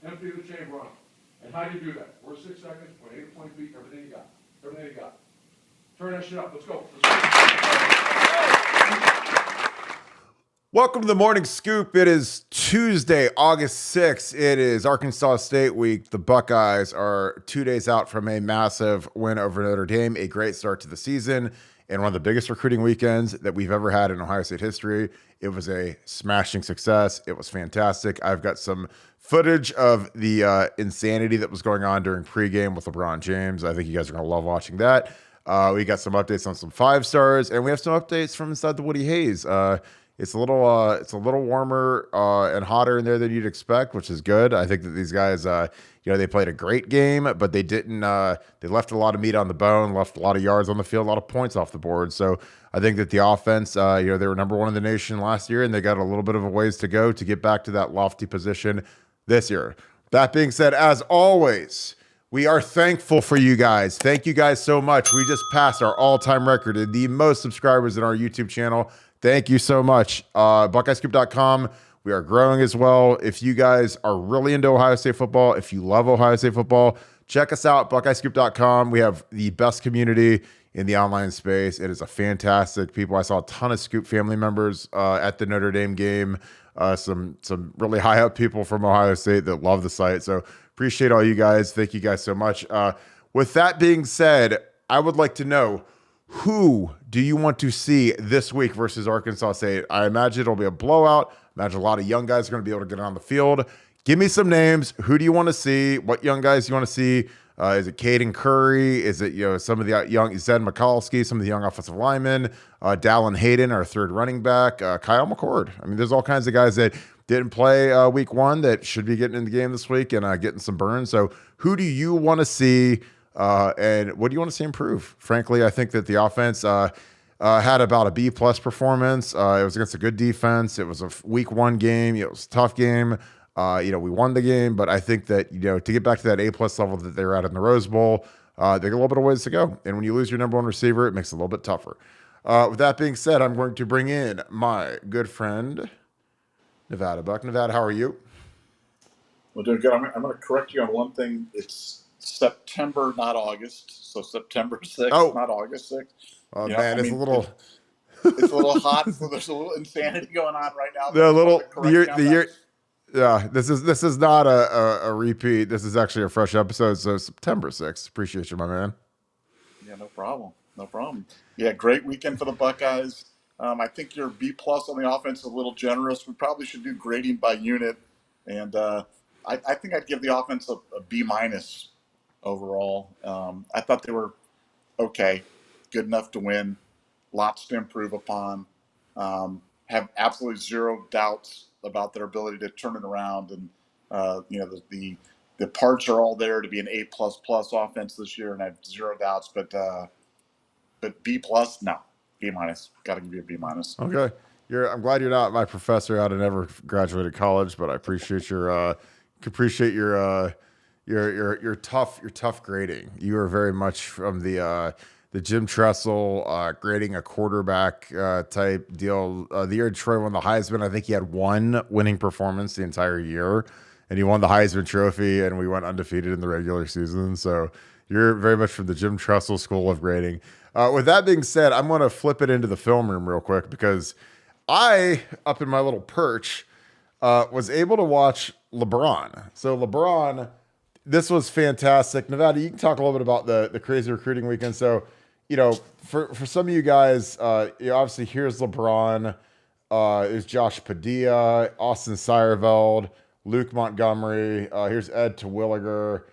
empty the chamber on them. And how do you do that? First 6 seconds, point A to point B, everything you got. Everything you got. Turn that shit up. Let's go. Welcome to the Morning Scoop. It is Tuesday, August 6th. It is Arkansas State week. The Buckeyes are 2 days out from a massive win over Notre Dame, a great start to the season, and one of the biggest recruiting weekends that we've ever had in Ohio State history. It was a smashing success. It was fantastic. I've got some footage of the insanity that was going on during pregame with LeBron James. I think you guys are going to love watching that. We got some updates on some 5 stars, and we have some updates from inside the Woody Hayes. It's a little warmer and hotter in there than you'd expect, which is good. I think that these guys, they played a great game, but they didn't. They left a lot of meat on the bone, left a lot of yards on the field, a lot of points off the board. So I think that the offense, they were number one in the nation last year, and they got a little bit of a ways to go to get back to that lofty position this year. That being said, as always, we are thankful for you guys. Thank you guys so much. We just passed our all-time record in the most subscribers in our YouTube channel. Thank you so much. BuckeyeScoop.com. We are growing as well. If you guys are really into Ohio State football, if you love Ohio State football, check us out, BuckeyeScoop.com. We have the best community in the online space. It is a fantastic people. I saw a ton of Scoop family members at the Notre Dame game. Some really high up people from Ohio State that love the site. So appreciate all you guys. Thank you guys so much. With that being said, I would like to know, who do you want to see this week versus Arkansas State? I imagine it'll be a blowout. I imagine a lot of young guys are going to be able to get on the field. Give me some names. Who do you want to see? What young guys do you want to see? Is it Caden Curry? Is it some of the young Zed Mikulski, some of the young offensive linemen? Dallin Hayden, our third running back. Kyle McCord. I mean, there's all kinds of guys that didn't play week one that should be getting in the game this week and getting some burns. So who do you want to see? And what do you want to see improve? Frankly, I think that the offense had about a B+ performance. It was against a good defense. It was a week one game. It was a tough game. We won the game, but I think that, to get back to that A+ level that they were at in the Rose Bowl, they got a little bit of ways to go. And when you lose your number one receiver, it makes it a little bit tougher. With that being said, I'm going to bring in my good friend, Nevadabuck. Nevada, how are you? Well, doing good. I'm going to correct you on one thing. It's September, not August. So September 6th, not August 6th. Oh, man, it's a little... It's a little hot, so there's a little insanity going on right now. The year. Yeah, this is not a repeat. This is actually a fresh episode. So September 6th. Appreciate you, my man. Yeah, no problem. No problem. Yeah, great weekend for the Buckeyes. I think your B+ on the offense is a little generous. We probably should do grading by unit. And I think I'd give the offense a B- overall. I thought they were okay, good enough to win, lots to improve upon, have absolutely zero doubts about their ability to turn it around. And, the parts are all there to be an A++ offense this year, and I have zero doubts, but B+, no, B-. Got to give you a B-. Okay. I'm glad you're not my professor out of never graduated college, but I appreciate your tough grading. You are very much from the Jim Tressel grading a quarterback type deal. The year Troy won the Heisman, I think he had one winning performance the entire year, and he won the Heisman Trophy, and we went undefeated in the regular season. So you're very much from the Jim Tressel school of grading. With that being said, I'm going to flip it into the film room real quick because I, up in my little perch, was able to watch LeBron. So LeBron, this was fantastic. Nevada, you can talk a little bit about the crazy recruiting weekend. So, for some of you guys, obviously here's LeBron, there's Josh Padilla, Austin Seyerveld, Luke Montgomery, here's Ed Terwilliger,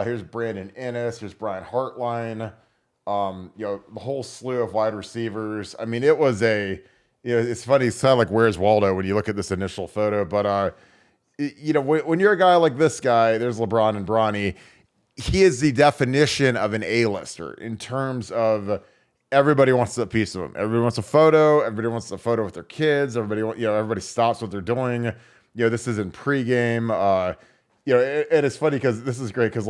here's Brandon Ennis, here's Brian Hartline, the whole slew of wide receivers. I mean, it was it's funny. It's kind of like Where's Waldo when you look at this initial photo. But, when you're a guy like this guy, there's LeBron and Bronny. He is the definition of an A-lister in terms of everybody wants a piece of him. Everybody wants a photo. Everybody wants a photo with their kids. Everybody stops what they're doing. This is in pregame. And it's funny because this is great because,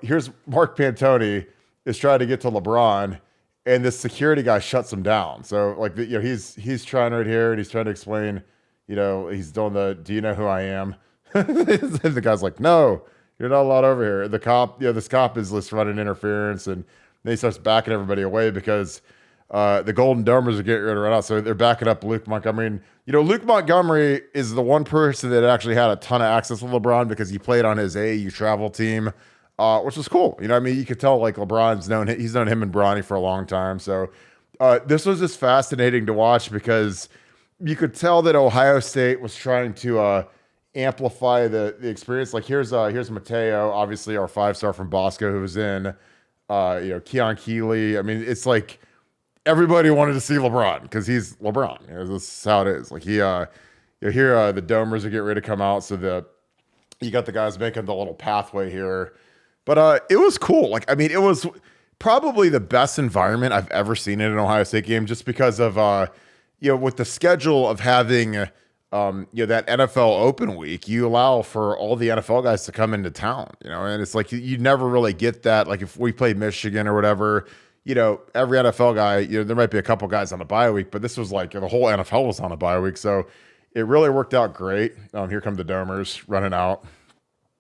here's Mark Pantoni is trying to get to LeBron, and this security guy shuts him down. So he's trying right here, and he's trying to explain, he's doing do you know who I am? The guy's like, no, you're not allowed over here. The cop, this cop is just running interference, and then he starts backing everybody away because the Golden Domers are getting ready to run out. So they're backing up Luke Montgomery. And, Luke Montgomery is the one person that actually had a ton of access to LeBron because he played on his AAU travel team, which was cool. You could tell like he's known him and Bronny for a long time. So this was just fascinating to watch because you could tell that Ohio State was trying to amplify the experience. Like here's Mateo, obviously our 5-star from Bosco, who was in Keon Keeley. I mean, it's like everybody wanted to see LeBron because he's LeBron. This is how it is. Like here the Domers are getting ready to come out, so you got the guys making the little pathway here. But it was cool. Like, I mean, it was probably the best environment I've ever seen in an Ohio State game, just because of with the schedule of having that NFL open week, you allow for all the NFL guys to come into town, and it's like you never really get that. Like if we played Michigan or whatever, every NFL guy, there might be a couple guys on a bye week, but this was like the whole NFL was on a bye week. So it really worked out great. Here come the Domers running out.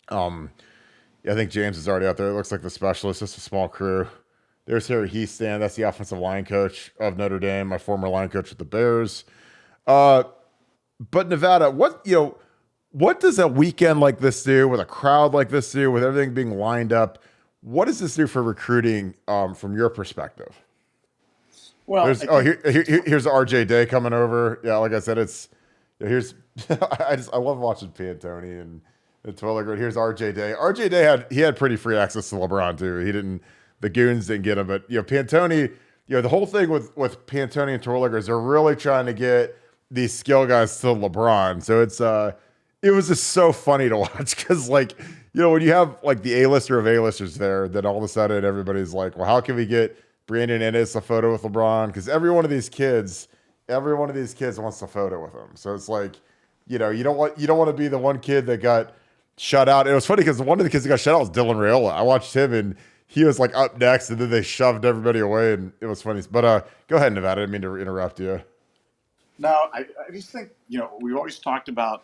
I think James is already out there. It looks like the specialist, just a small crew. There's Harry Heastan. That's the offensive line coach of Notre Dame, my former line coach with the Bears. But Nevada, what does a weekend like this do, with a crowd like this do, with everything being lined up? What does this do for recruiting from your perspective? Well, here's RJ Day coming over. Yeah, like I said, here's I love watching Pantone and Twilliger. Here's RJ Day. RJ Day had pretty free access to LeBron too. The goons didn't get him, but Pantone, the whole thing with Pantone and Twilliger is they're really trying to get these skill guys to LeBron. So it was just so funny to watch because when you have like the A-lister of A-listers there, then all of a sudden everybody's like, well, how can we get Brandon Ennis a photo with LeBron? Because every one of these kids wants a photo with him. So it's like, you don't want to be the one kid that got shut out. It was funny because one of the kids that got shut out was Dylan Raiola. I watched him and he was like up next, and then they shoved everybody away, and it was funny. But go ahead, Nevada. I didn't mean to interrupt you. No, I just think we've always talked about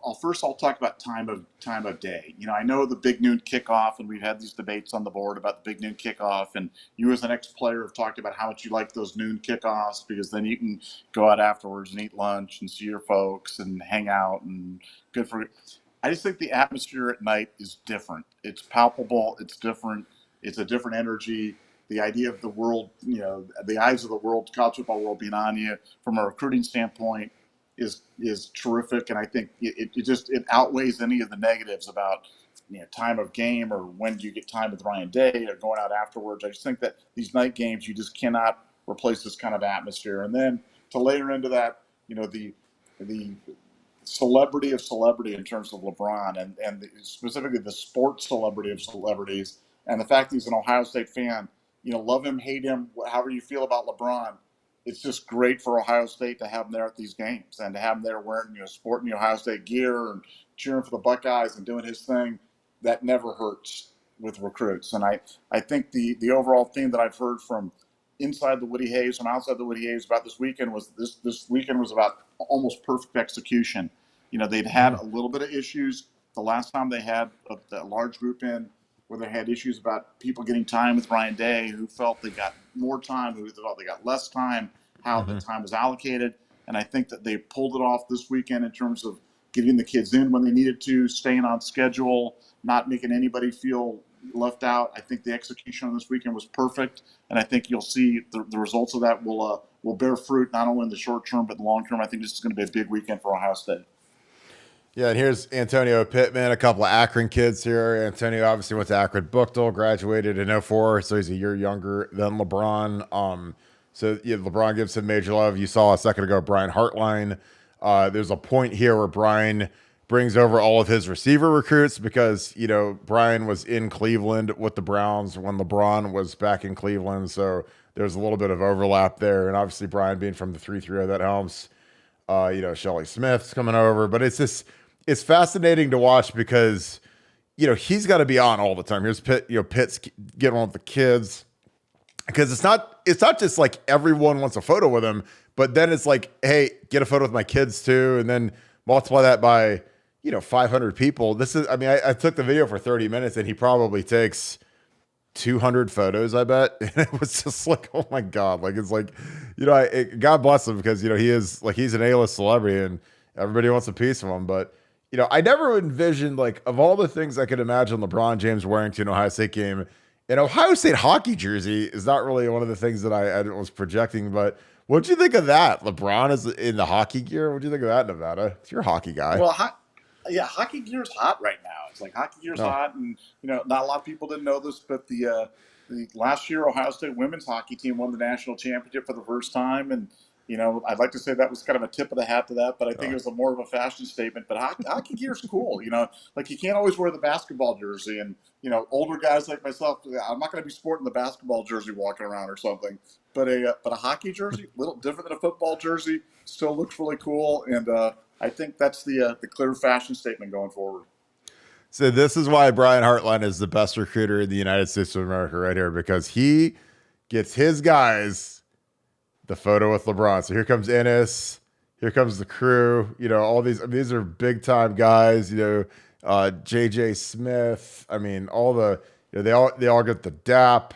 I'll talk about time of day. I know the big noon kickoff, and we've had these debates on the board about the big noon kickoff, and you as an ex-player have talked about how much you like those noon kickoffs because then you can go out afterwards and eat lunch and see your folks and hang out and good for. I just think the atmosphere at night is different. It's palpable. It's different. It's a different energy. The idea of the world, the eyes of the world, college football world being on you from a recruiting standpoint is terrific. And I think it outweighs any of the negatives about time of game or when you get time with Ryan Day or going out afterwards. I just think that these night games, you just cannot replace this kind of atmosphere. And then to layer into that, the celebrity of celebrity in terms of LeBron and specifically the sports celebrity of celebrities, and the fact that he's an Ohio State fan, love him, hate him, however you feel about LeBron, it's just great for Ohio State to have him there at these games and to have him there wearing, sporting the Ohio State gear and cheering for the Buckeyes and doing his thing. That never hurts with recruits. And I think the overall theme that I've heard from inside the Woody Hayes, from outside the Woody Hayes about this weekend was this weekend was about almost perfect execution. They'd had a little bit of issues the last time they had a large group in, where they had issues about people getting time with Ryan Day, who felt they got more time, who felt they got less time, how the time was allocated. And I think that they pulled it off this weekend in terms of getting the kids in when they needed to, staying on schedule, not making anybody feel left out. I think the execution on this weekend was perfect, and I think you'll see the results of that will bear fruit not only in the short term but in the long term. I think this is going to be a big weekend for Ohio State. Yeah, and here's Antonio Pittman, a couple of Akron kids here. Antonio obviously went to Akron Bookdale, graduated in 04, so he's a year younger than LeBron. LeBron gives him major love. You saw a second ago Brian Hartline. There's a point here where Brian brings over all of his receiver recruits because, Brian was in Cleveland with the Browns when LeBron was back in Cleveland. So there's a little bit of overlap there. And obviously Brian being from the 3-3, that helps. Shelly Smith's coming over, but it's fascinating to watch because, he's got to be on all the time. Here's Pitt, Pitt's getting on with the kids because it's not just like everyone wants a photo with him, but then it's like, hey, get a photo with my kids too. And then multiply that by, 500 people. This is, I mean, I took the video for 30 minutes and he probably takes 200 photos, I bet. And it was just like, oh my God. Like, it's like, God bless him because, he is like, he's an A-list celebrity and everybody wants a piece of him. But, I never envisioned, like, of all the things I could imagine LeBron James wearing to an Ohio State game, an Ohio State hockey jersey is not really one of the things that I was projecting. But what'd you think of that? LeBron is in the hockey gear. What'd you think of that, Nevada? It's your hockey guy. Well, yeah, hockey gear's hot right now. It's like hockey gear's No. hot, and not a lot of people didn't know this, but the last year Ohio State women's hockey team won the national championship for the first time, and I'd like to say that was kind of a tip of the hat to that, but I think it was more of a fashion statement. But hockey gear's cool, like you can't always wear the basketball jersey, and older guys like myself, I'm not going to be sporting the basketball jersey walking around or something, but a hockey jersey, a little different than a football jersey, still looks really cool, and I think that's the clear fashion statement going forward. So this is why Brian Hartline is the best recruiter in the United States of America right here, because he gets his guys the photo with LeBron. So here comes Ennis, here comes the crew, all these are big time guys, JJ Smith. I mean, all the, they all get the dap,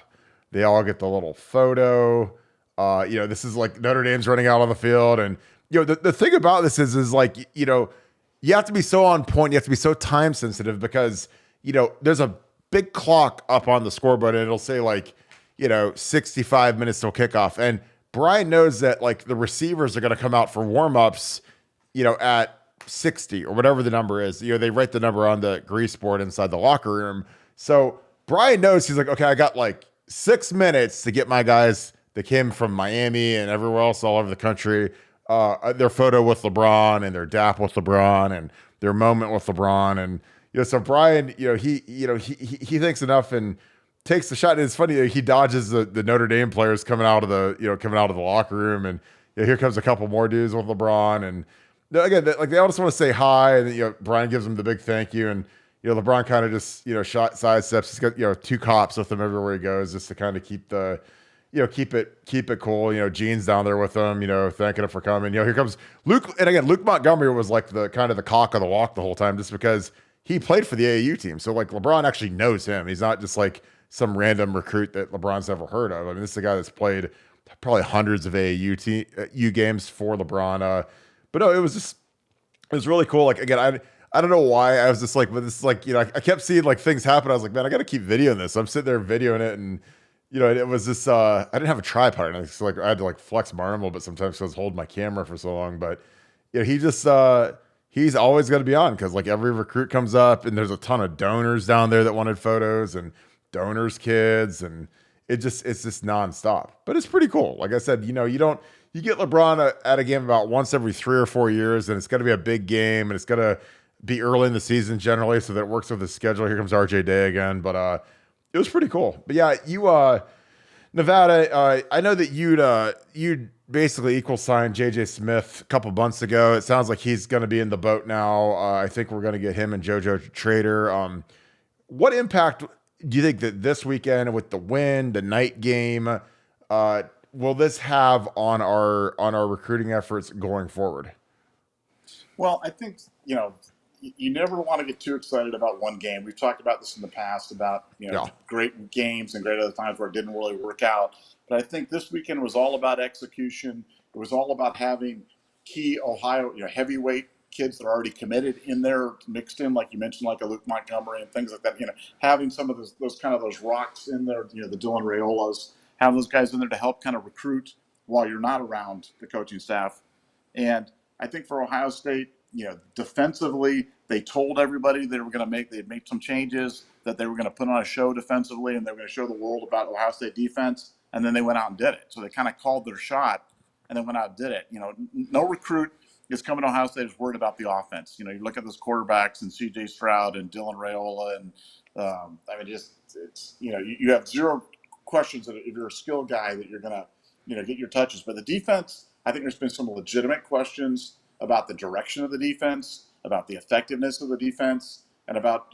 they all get the little photo. This is like Notre Dame's running out on the field. And, the thing about this is like, you have to be so on point. You have to be so time sensitive because, there's a big clock up on the scoreboard and it'll say like, 65 minutes till kickoff. And Brian knows that like the receivers are going to come out for warmups, at 60 or whatever the number is. They write the number on the grease board inside the locker room. So Brian knows, he's like, okay, I got like 6 minutes to get my guys that came from Miami and everywhere else all over the country, their photo with LeBron and their dap with LeBron and their moment with LeBron. And, so Brian, he thinks enough and takes the shot. And it's funny, he dodges the Notre Dame players coming out of the locker room. And here comes a couple more dudes with LeBron. And again, they all just want to say hi. And, Brian gives them the big thank you. And, LeBron kind of just, sidesteps. He's got, 2 cops with him everywhere he goes just to kind of keep the, keep it cool. Gene's down there with them, thanking him for coming. Here comes Luke. And again, Luke Montgomery was like the kind of the cock of the walk the whole time, just because he played for the AAU team. So like LeBron actually knows him. He's not just like some random recruit that LeBron's never heard of. I mean, this is a guy that's played probably hundreds of AAU games for LeBron. But no, it was really cool. Like, again, I don't know why I was just like, but this is like, I kept seeing like things happen. I was like, man, I got to keep videoing this. So I'm sitting there videoing it, and it was just, I didn't have a tripod. And so like I had to like flex my arm a little bit sometimes because I was holding my camera for so long. But he just, he's always going to be on because like every recruit comes up and there's a ton of donors down there that wanted photos and donors' kids. And it's just nonstop. But it's pretty cool. Like I said, you get LeBron at a game about once every 3 or 4 years, and it's going to be a big game, and it's going to be early in the season generally, so that it works with the schedule. Here comes RJ Day again. But, it was pretty cool. But yeah, you, Nevada, I know that you'd basically equal signed JJ Smith a couple months ago. It sounds like he's going to be in the boat now. I think we're going to get him and JoJo Trader. What impact do you think that this weekend with the win, the night game, will this have on our recruiting efforts going forward? Well, I think, you never want to get too excited about one game. We've talked about this in the past about, great games and great other times where it didn't really work out. But I think this weekend was all about execution. It was all about having key Ohio, heavyweight kids that are already committed in there, mixed in, like you mentioned, like a Luke Montgomery and things like that. Having some of those rocks in there, the Dylan Raiolas, have those guys in there to help kind of recruit while you're not around the coaching staff. And I think for Ohio State, defensively, they told everybody they'd make some changes, that they were going to put on a show defensively, and they were going to show the world about Ohio State defense. And then they went out and did it. So they kind of called their shot and then went out and did it. No recruit is coming to Ohio State is worried about the offense. You look at those quarterbacks and C.J. Stroud and Dylan Raiola, and you have zero questions that if you're a skill guy that you're going to, get your touches. But the defense, I think there's been some legitimate questions about the direction of the defense, about the effectiveness of the defense, and about,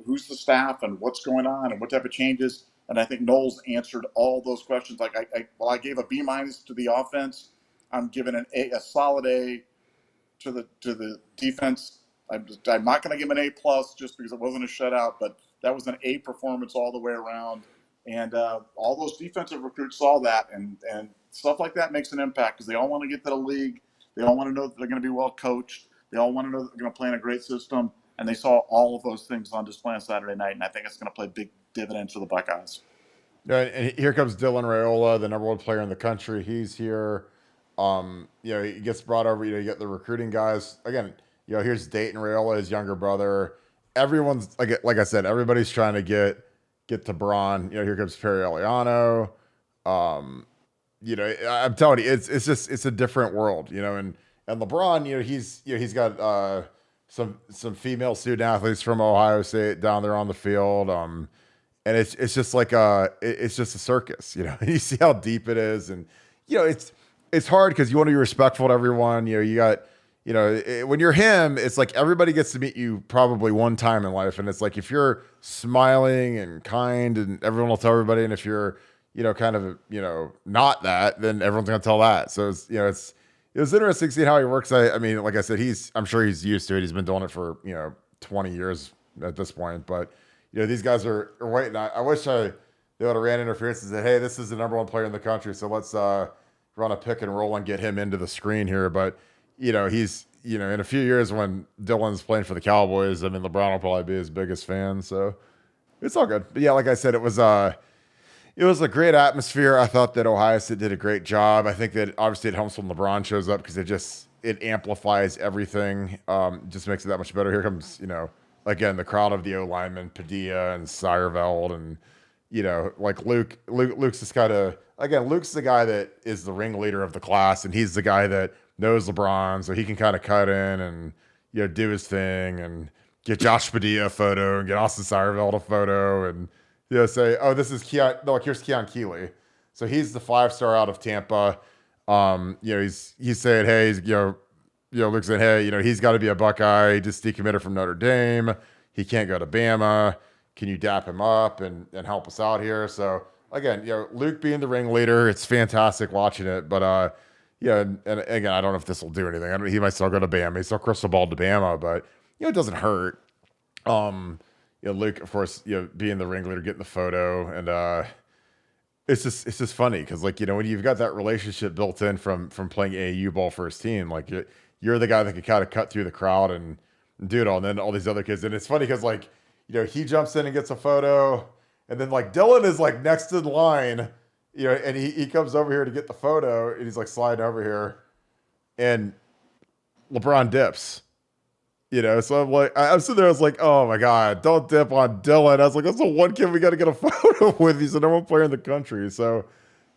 who's the staff and what's going on and what type of changes. And I think Knowles answered all those questions. Like I gave a B- to the offense, I'm giving a solid A to the defense. I'm not going to give him an A+ just because it wasn't a shutout, but that was an A performance all the way around. And all those defensive recruits saw that, and stuff like that makes an impact because they all want to get to the league. They all want to know that they're going to be well coached. They all want to know that they're going to play in a great system. And they saw all of those things on display on Saturday night, and I think it's going to play big dividends for the Buckeyes. Yeah, and here comes Dylan Raiola, the #1 player in the country. He's here. He gets brought over. You get the recruiting guys again. Here's Dayton Raiola, his younger brother. Everyone's like I said, everybody's trying to get to Braun. Here comes Perry Eliano. I'm telling you, it's a different world. And LeBron, he's got some female student athletes from Ohio State down there on the field. And it's just like it's just a circus, You see how deep it is, and it's hard because you want to be respectful to everyone. You got when you're him, it's like everybody gets to meet you probably one time in life, and it's like if you're smiling and kind, and everyone will tell everybody, and if you're kind of not that, then everyone's gonna tell that. So it was interesting seeing how he works. I mean, like I said, I'm sure he's used to it. He's been doing it for 20 years at this point, but. These guys are waiting. I wish they would have ran interference and said, hey, this is the #1 player in the country, so let's run a pick and roll and get him into the screen here. But, he's, in a few years when Dylan's playing for the Cowboys, I mean, LeBron will probably be his biggest fan. So it's all good. But, yeah, like I said, it was a great atmosphere. I thought that Ohio State did a great job. I think that obviously it helps when LeBron shows up because it amplifies everything. Just makes it that much better. Here comes, again, the crowd of the O linemen, Padilla and Seyerveld, and like Luke's this kind of Luke's the guy that is the ringleader of the class, and he's the guy that knows LeBron, so he can kind of cut in and do his thing and get Josh Padilla a photo and get Austin Seyerveld a photo and say, oh, this is Keon. No, here's Keon Keeley, so he's the 5-star out of Tampa. He's saying, hey, Luke said, hey, he's got to be a Buckeye. He just decommitted from Notre Dame. He can't go to Bama. Can you dap him up and help us out here? So, again, Luke being the ringleader, it's fantastic watching it. But, and again, I don't know if this will do anything. He might still go to Bama. He's still crystal ball to Bama, but, it doesn't hurt. Luke, of course, being the ringleader, getting the photo. And it's just funny because, when you've got that relationship built in from playing AAU ball for his team, you're the guy that can kind of cut through the crowd and do it all. And then all these other kids. And it's funny because he jumps in and gets a photo. And then Dylan is next in line, and he comes over here to get the photo and he's sliding over here and LeBron dips, so I'm sitting there. I was like, oh my God, don't dip on Dylan. I was like, that's the one kid we got to get a photo with. He's the #1 player in the country. So,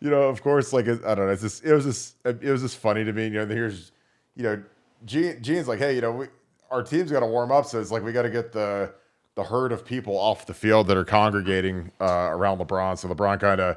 of course, I don't know. It was just funny to me. Here's, Gene's like, hey, our team's got to warm up. So it's we got to get the herd of people off the field that are congregating around LeBron. So LeBron kind of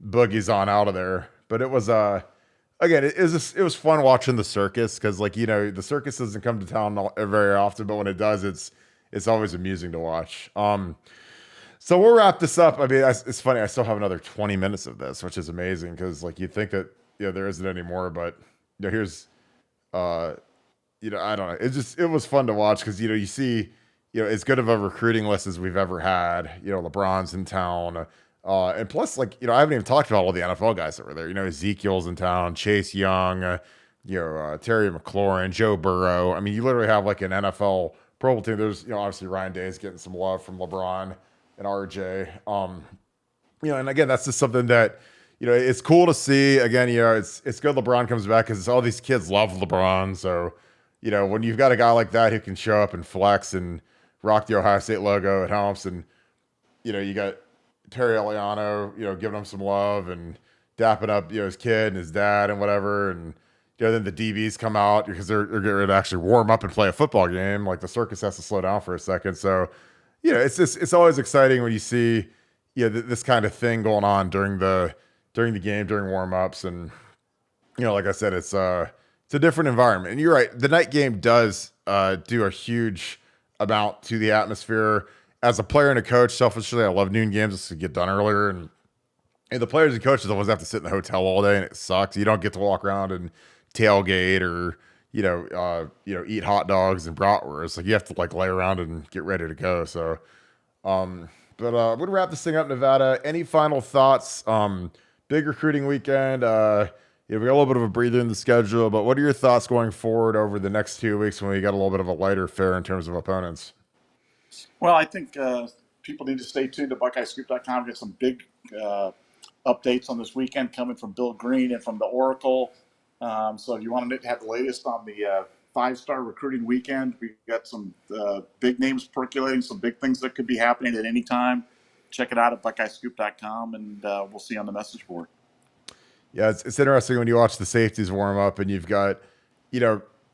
boogies on out of there. But it was, again, it was fun watching the circus because, the circus doesn't come to town very often. But when it does, it's always amusing to watch. So we'll wrap this up. I mean, it's funny. I still have another 20 minutes of this, which is amazing because you'd think that, there isn't any more. But, here's... I don't know. It was fun to watch because, you see, as good of a recruiting list as we've ever had. LeBron's in town. And plus, I haven't even talked about all the NFL guys that were there. Ezekiel's in town, Chase Young, Terry McLaurin, Joe Burrow. I mean, you literally have an NFL Pro Bowl team. There's, obviously Ryan Day's getting some love from LeBron and RJ. And again, that's just something that, it's cool to see. Again, it's good LeBron comes back because all these kids love LeBron. So, when you've got a guy like that who can show up and flex and rock the Ohio State logo, it helps. And, you got Perry Eliano, giving him some love and dapping up, his kid and his dad and whatever. And, then the DBs come out because they're getting ready to actually warm up and play a football game. The circus has to slow down for a second. So, it's always exciting when you see, this kind of thing going on during the game, during warm-ups. And, like I said, it's a different environment. And you're right. The night game does do a huge amount to the atmosphere. As a player and a coach, selfishly, I love noon games just to get done earlier. And the players and coaches always have to sit in the hotel all day, and it sucks. You don't get to walk around and tailgate or, eat hot dogs and bratwurst. Like you have to like lay around and get ready to go. So, but we're gonna wrap this thing up, Nevada. Any final thoughts? Big recruiting weekend. We got a little bit of a breather in the schedule, but what are your thoughts going forward over the next 2 weeks when we got a little bit of a lighter fare in terms of opponents? Well, I think people need to stay tuned to BuckeyeScoop.com. Get some big updates on this weekend coming from Bill Green and from the Oracle. So if you want to have the latest on the five-star recruiting weekend, we've got some big names percolating, some big things that could be happening at any time. Check it out at BuckeyeScoop.com, and we'll see you on the message board. Yeah, it's interesting when you watch the safeties warm up and you've got,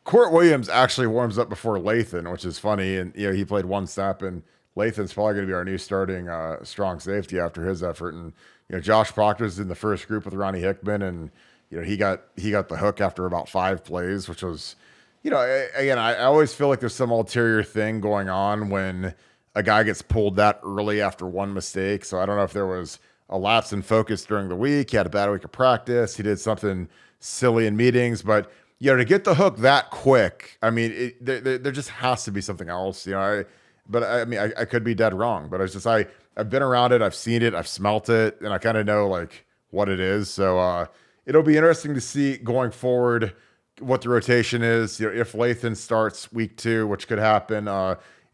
Court Williams actually warms up before Lathan, which is funny. And, he played one snap, and Lathan's probably going to be our new starting strong safety after his effort. And, Josh Proctor's in the first group with Ronnie Hickman, and, he got the hook after about 5 plays, which was, again, I always feel like there's some ulterior thing going on when a guy gets pulled that early after one mistake. So I don't know if there was a lapse in focus during the week. He had a bad week of practice. He did something silly in meetings, but to get the hook that quick, I mean, there just has to be something else. I could be dead wrong, but it's just I've been around it, I've seen it, I've smelt it, and I kind of know like what it is. So it'll be interesting to see going forward what the rotation is. If Lathan starts week 2, which could happen.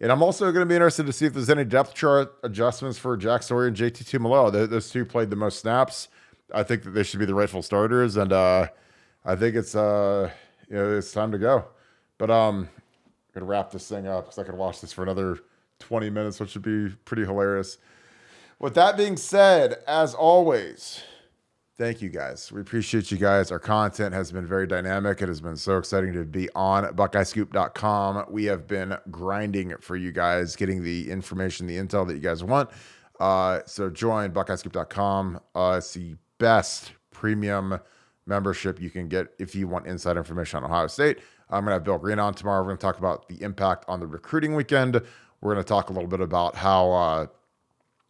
And I'm also going to be interested to see if there's any depth chart adjustments for Jack Sawyer and JT Malone. Those two played the most snaps. I think that they should be the rightful starters, and I think it's it's time to go. But I'm gonna wrap this thing up because I could watch this for another 20 minutes, which would be pretty hilarious. With that being said, as always, thank you guys. We appreciate you guys. Our content has been very dynamic. It has been so exciting to be on BuckeyeScoop.com. We have been grinding for you guys, getting the information, the intel that you guys want. So join BuckeyeScoop.com. It's the best premium membership you can get if you want inside information on Ohio State. I'm going to have Bill Green on tomorrow. We're going to talk about the impact on the recruiting weekend. We're going to talk a little bit about how,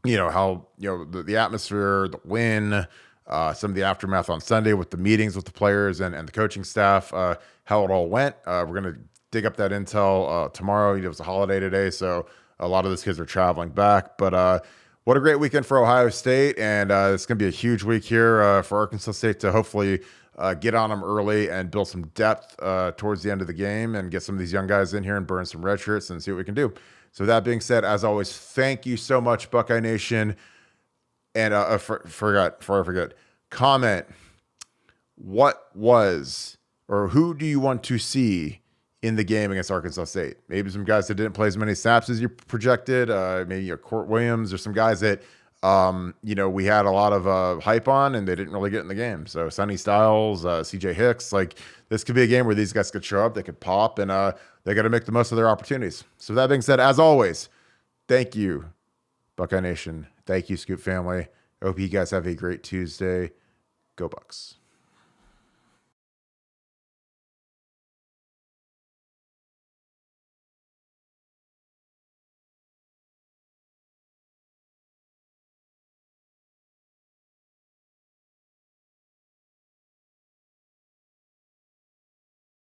the atmosphere, the win, some of the aftermath on Sunday with the meetings with the players and the coaching staff, how it all went. We're going to dig up that intel tomorrow. It was a holiday today, so a lot of those kids are traveling back. But what a great weekend for Ohio State, and it's going to be a huge week here for Arkansas State to hopefully get on them early and build some depth towards the end of the game and get some of these young guys in here and burn some red shirts and see what we can do. So with that being said, as always, thank you so much, Buckeye Nation. And before I forget, comment what was or who do you want to see in the game against Arkansas State? Maybe some guys that didn't play as many snaps as you projected. Maybe Court Williams or some guys that we had a lot of hype on and they didn't really get in the game. So Sonny Styles, CJ Hicks, like this could be a game where these guys could show up, they could pop, and they got to make the most of their opportunities. So that being said, as always, thank you, Buckeye Nation. Thank you, Scoop family. I hope you guys have a great Tuesday. Go Bucks.